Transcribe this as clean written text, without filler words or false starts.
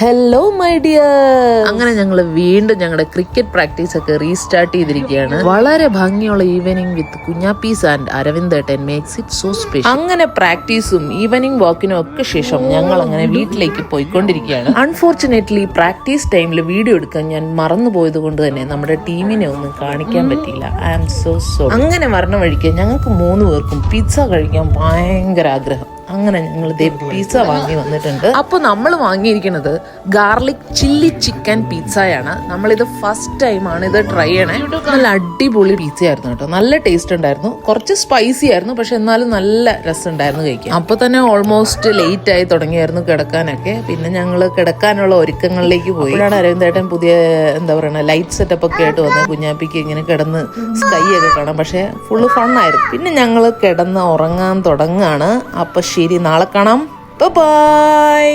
Hello my dear. അങ്ങനെ ഞങ്ങൾ വീണ്ടും ഞങ്ങളുടെ ക്രിക്കറ്റ് പ്രാക്ടീസ് ഒക്കെ റീസ്റ്റാർട്ട് ചെയ്തിരിക്കുകയാണ്. വളരെ ഭംഗിയുള്ള ഈവനിങ് വിത്ത് കുഞ്ഞാപ്പീസ് ആൻഡ് അരവിന്ദേട്ടൻ മേക്സ് ഇറ്റ് സോ സ്പെഷ്യൽ. അങ്ങനെ പ്രാക്ടീസും ഈവനിങ് വാക്കിനും ഒക്കെ ശേഷം ഞങ്ങൾ അങ്ങനെ വീട്ടിലേക്ക് പോയിക്കൊണ്ടിരിക്കുകയാണ്. അൺഫോർച്ചുനേറ്റ്ലി പ്രാക്ടീസ് ടൈമിൽ വീഡിയോ എടുക്കാൻ ഞാൻ മറന്നുപോയത് കൊണ്ട് തന്നെ നമ്മുടെ ടീമിനെ ഒന്നും കാണിക്കാൻ പറ്റിയില്ല. I am so sorry. അങ്ങനെ വരണ വഴിക്ക് ഞങ്ങൾക്ക് 3 പേർക്കും പിസ്സ കഴിക്കാൻ ഭയങ്കര ആഗ്രഹം. അങ്ങനെ ഞങ്ങൾ പിസ്സ വാങ്ങി വന്നിട്ടുണ്ട്. അപ്പോൾ നമ്മൾ വാങ്ങിയിരിക്കുന്നത് ഗാർലിക് ചില്ലി ചിക്കൻ പിസ്സയാണ്. നമ്മളിത് ഫസ്റ്റ് ടൈമാണ് ഇത് ട്രൈ ചെയ്യണേ. നല്ല അടിപൊളി പിസ്സ ആയിരുന്നു കേട്ടോ. നല്ല ടേസ്റ്റ് ഉണ്ടായിരുന്നു. കുറച്ച് സ്പൈസി ആയിരുന്നു, പക്ഷെ എന്നാലും നല്ല രസമുണ്ടായിരുന്നു കഴിക്കാൻ. അപ്പോൾ തന്നെ ഓൾമോസ്റ്റ് ലേറ്റ് ആയി തുടങ്ങിയായിരുന്നു കിടക്കാനൊക്കെ. പിന്നെ ഞങ്ങൾ കിടക്കാനുള്ള ഒരുക്കങ്ങളിലേക്ക് പോയി. അപ്പോഴാണ് അരവിന്ദേട്ടൻ പുതിയ ലൈറ്റ് സെറ്റപ്പ് ഒക്കെ ആയിട്ട് വന്നത്. കുഞ്ഞാപ്പിക്ക് ഇങ്ങനെ കിടന്ന് സ്കൈ ഒക്കെ കാണാം. പക്ഷെ ഫുള്ള് ഫണ്ണായിരുന്നു. പിന്നെ ഞങ്ങൾ കിടന്ന് ഉറങ്ങാൻ തുടങ്ങുകയാണ്. അപ്പൊ ശരി, നാളെ കാണാം. ബൈ.